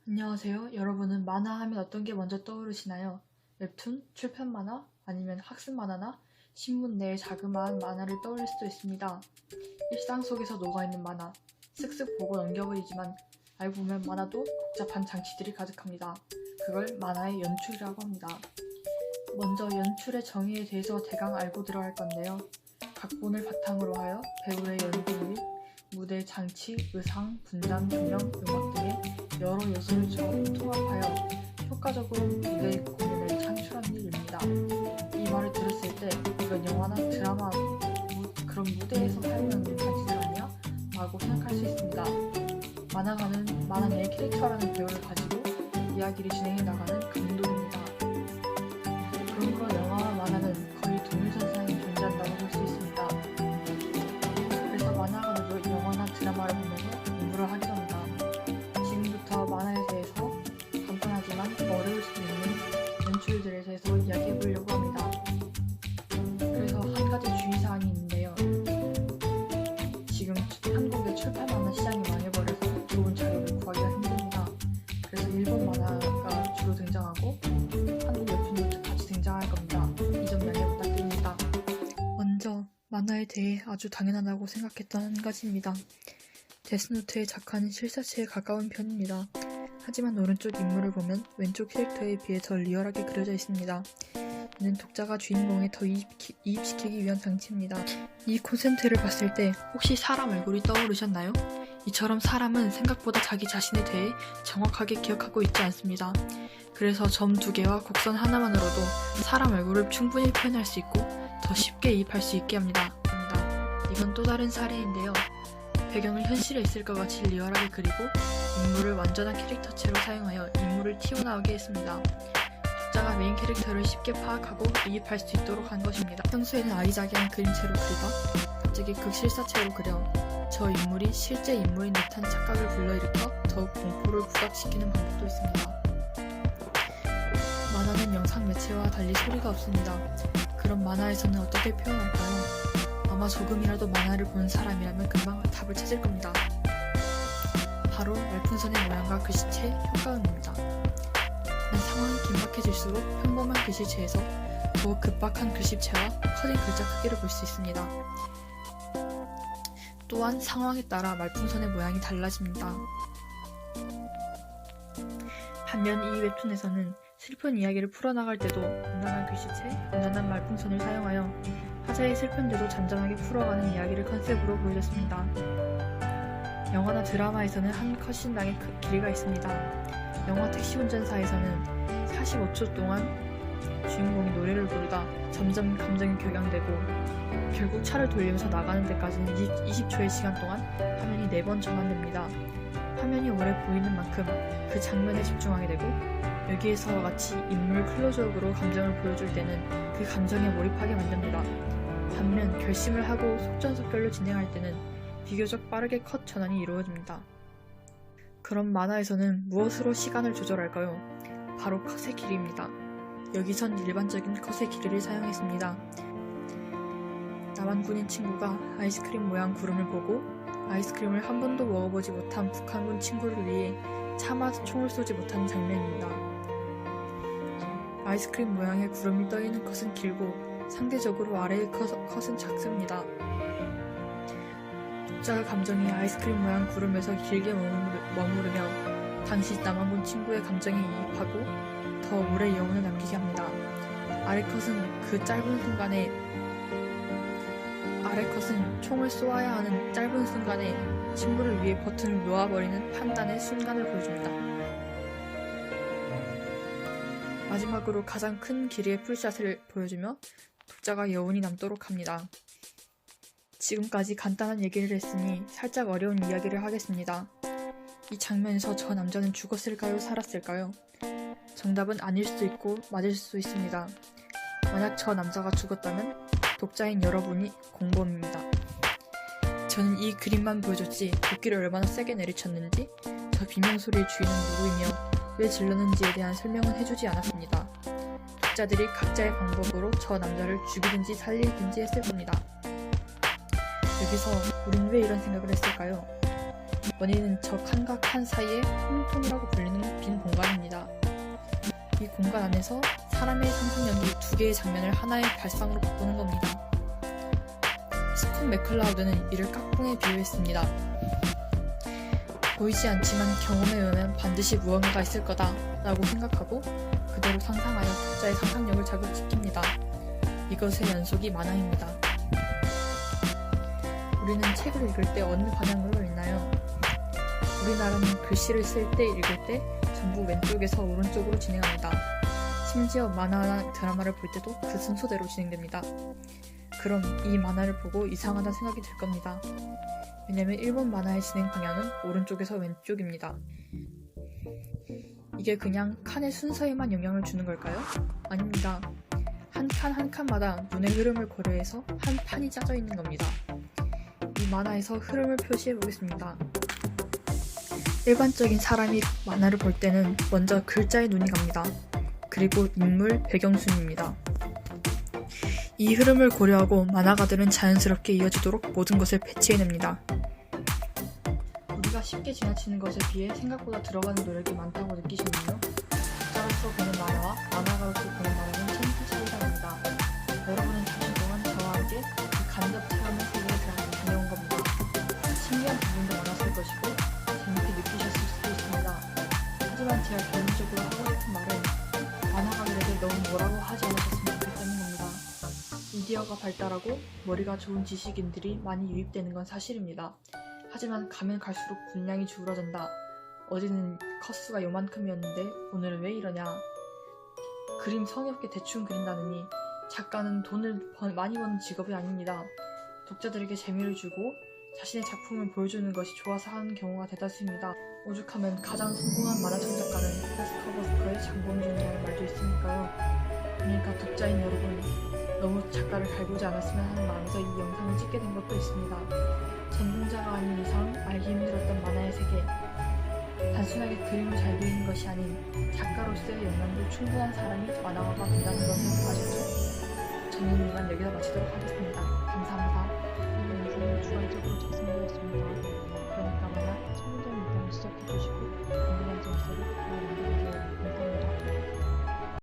안녕하세요. 여러분은 만화 하면 어떤 게 먼저 떠오르시나요? 웹툰, 출판 만화, 아니면 학습 만화나 신문 내의 자그마한 만화를 떠올릴 수도 있습니다. 일상 속에서 녹아있는 만화, 쓱쓱 보고 넘겨버리지만 알고 보면 만화도 복잡한 장치들이 가득합니다. 그걸 만화의 연출이라고 합니다. 먼저 연출의 정의에 대해서 대강 알고 들어갈 건데요. 각본을 바탕으로 하여 배우의 연기 및 무대 장치, 의상, 분장, 조명, 음악 등의 여러 요소를 통합하여 효과적으로 무대 공연을 창출하는 일입니다. 이 말을 들었을 때 이건 영화나 드라마 그런 무대에서 사용하는 장치들 아니야? 라고 생각할 수 있습니다. 만화가는 만화 내의 캐릭터라는 배우를 가지고 이야기를 진행해 나가는 감독입니다. 그러므로 영화와 만화는 거의 동일선상에 존재한다고 볼 수 있습니다. 그래서 만화가들도 영화나 드라마를 보면서 공부를 하게 됩니다. 지금부터 만화에 대해서 간단하지만 어려울 수도 있는 연출들에 대해서 이야기해 보려고 합니다. 그래서 한 가지 주의사항이 있는데요. 지금 한국의 출판 만화 시장이 망해버려서 좋은 자료를 구하기가 힘듭니다. 그래서 일본 만화가 주로 등장하고 한국 웹툰도 같이 등장할 겁니다. 이 점 양해 부탁드립니다. 먼저 만화에 대해 아주 당연하다고 생각했던 한 가지입니다. 데스노트의 작화는 실사체에 가까운 편입니다. 하지만 오른쪽 인물을 보면 왼쪽 캐릭터에 비해 더 리얼하게 그려져 있습니다. 이는 독자가 주인공에 더 이입시키기 위한 장치입니다. 이 콘센트를 봤을 때 혹시 사람 얼굴이 떠오르셨나요? 이처럼 사람은 생각보다 자기 자신에 대해 정확하게 기억하고 있지 않습니다. 그래서 점 2개와 곡선 하나만으로도 사람 얼굴을 충분히 표현할 수 있고 더 쉽게 이입할 수 있게 합니다. 이건 또 다른 사례인데요. 배경을 현실에 있을 것 같이 리얼하게 그리고 인물을 완전한 캐릭터체로 사용하여 인물을 튀어나오게 했습니다. 독자가 메인 캐릭터를 쉽게 파악하고 이입할 수 있도록 한 것입니다. 평소에는 아이자기한 그림체로 그리다 갑자기 극실사체로 그려 저 인물이 실제 인물인 듯한 착각을 불러일으켜 더욱 공포를 부각시키는 방법도 있습니다. 만화는 영상 매체와 달리 소리가 없습니다. 그럼 만화에서는 어떻게 표현할까요? 아마 조금이라도 만화를 본 사람이라면 금방 답을 찾을 겁니다. 바로 말풍선의 모양과 글씨체 효과음입니다. 상황이 긴박해질수록 평범한 글씨체에서 더욱 급박한 글씨체와 커진 글자 크기를 볼 수 있습니다. 또한 상황에 따라 말풍선의 모양이 달라집니다. 반면 이 웹툰에서는 슬픈 이야기를 풀어나갈 때도 단단한 글씨체, 단단한 말풍선을 사용하여 화자의 슬픈데도 잔잔하게 풀어가는 이야기를 컨셉으로 보여줬습니다. 영화나 드라마에서는 한 컷신당의 길이가 있습니다. 영화 택시운전사에서는 45초 동안 주인공이 노래를 부르다 점점 감정이 격양되고 결국 차를 돌리면서 나가는 데까지는 20초의 시간 동안 화면이 4번 전환됩니다. 화면이 오래 보이는 만큼 그 장면에 집중하게 되고 여기에서와 같이 인물 클로즈업으로 감정을 보여줄 때는 그 감정에 몰입하게 만듭니다. 반면 결심을 하고 속전속결로 진행할 때는 비교적 빠르게 컷 전환이 이루어집니다. 그럼 만화에서는 무엇으로 시간을 조절할까요? 바로 컷의 길이입니다. 여기선 일반적인 컷의 길이를 사용했습니다. 남한군인 친구가 아이스크림 모양 구름을 보고 아이스크림을 한 번도 먹어보지 못한 북한군 친구를 위해 차마 총을 쏘지 못하는 장면입니다. 아이스크림 모양의 구름이 떠있는 컷은 길고 상대적으로 아래의 컷은 작습니다. 독자가 감정이 아이스크림 모양 구름에서 길게 머무르며 당시 남한군 친구의 감정에 이입하고 더 오래 여운을 남기게 합니다. 아래 컷은 총을 쏘아야 하는 짧은 순간에 친구를 위해 버튼을 놓아버리는 판단의 순간을 보여줍니다. 마지막으로 가장 큰 길이의 풀샷을 보여주며 독자가 여운이 남도록 합니다. 지금까지 간단한 얘기를 했으니 살짝 어려운 이야기를 하겠습니다. 이 장면에서 저 남자는 죽었을까요? 살았을까요? 정답은 아닐 수도 있고 맞을 수도 있습니다. 만약 저 남자가 죽었다면 독자인 여러분이 공범입니다. 저는 이 그림만 보여줬지 도끼를 얼마나 세게 내리쳤는지 저 비명소리의 주인은 누구이며 왜 질렀는지에 대한 설명은 해주지 않았습니다. 독자들이 각자의 방법으로 저 남자를 죽이든지 살리든지 했을 겁니다. 여기서 우린 왜 이런 생각을 했을까요? 원인은 저 칸과 칸 사이의 홈통이라고 불리는 빈 공간입니다. 이 공간 안에서 사람의 상상력이 두 개의 장면을 하나의 발상으로 바꾸는 겁니다. 스콧 맥클라우드는 이를 깍꿍에 비유했습니다. 보이지 않지만 경험에 의하면 반드시 무언가가 있을 거다 라고 생각하고 그대로 상상하여 독자의 상상력을 자극시킵니다. 이것의 연속이 만화입니다. 우리는 책을 읽을 때 어느 방향으로 읽나요? 우리나라는 글씨를 쓸 때 읽을 때 전부 왼쪽에서 오른쪽으로 진행합니다. 심지어 만화나 드라마를 볼 때도 그 순서대로 진행됩니다. 그럼 이 만화를 보고 이상하다는 생각이 들 겁니다. 왜냐면 일본 만화의 진행 방향은 오른쪽에서 왼쪽입니다. 이게 그냥 칸의 순서에만 영향을 주는 걸까요? 아닙니다. 한 칸 한 칸마다 눈의 흐름을 고려해서 한 판이 짜져 있는 겁니다. 이 만화에서 흐름을 표시해 보겠습니다. 일반적인 사람이 만화를 볼 때는 먼저 글자에 눈이 갑니다. 그리고 인물, 배경순입니다. 이 흐름을 고려하고 만화가들은 자연스럽게 이어지도록 모든 것을 배치해냅니다. 우리가 쉽게 지나치는 것에 비해 생각보다 들어가는 노력이 많다고 느끼셨나요? 작가로서 보는 만화와 만화가로서 보는 만화는 천지 차이가 납니다. 여러분은 잠시 동안 저와 함께 이 간접 체험의 세계에 다녀온 겁니다. 신기한 부분도 많았을 것이고 재밌게 느끼셨을 수도 있습니다. 하지만 제가 결론적으로 하고 싶은 말은 만화가들에게 너무 뭐라고 하지 않으셨으면 좋겠다는 겁니다. 미디어가 발달하고 머리가 좋은 지식인들이 많이 유입되는 건 사실입니다. 하지만 가면 갈수록 분량이 줄어든다. 어제는 컷수가 요만큼이었는데 오늘은 왜 이러냐. 그림 성의 없게 대충 그린다느니 작가는 돈을 많이 버는 직업이 아닙니다. 독자들에게 재미를 주고 자신의 작품을 보여주는 것이 좋아서 하는 경우가 대다수입니다. 오죽하면 가장 성공한 만화창작가는 버스커의 장범준이라는 말도 있으니까요. 그러니까 독자인 여러분, 너무 작가를 갈구지 않았으면 하는 마음에서 이 영상을 찍게 된 것도 있습니다. 전공자가 아닌 이상 알기 힘들었던 만화의 세계, 단순하게 그림을 잘 그리는 것이 아닌 작가로서의 역량도 충분한 사람이 만화가가 된다는 것을 아셨죠? 저는 이만 여기서 마치도록 하겠습니다. 감사합니다. 이 영상은 주관적으로 작성되었습니다. 그러니까 만약 천문점 일단 시작해주시고 궁금한 점 있어도 다 남겨주세요. 감사합니다.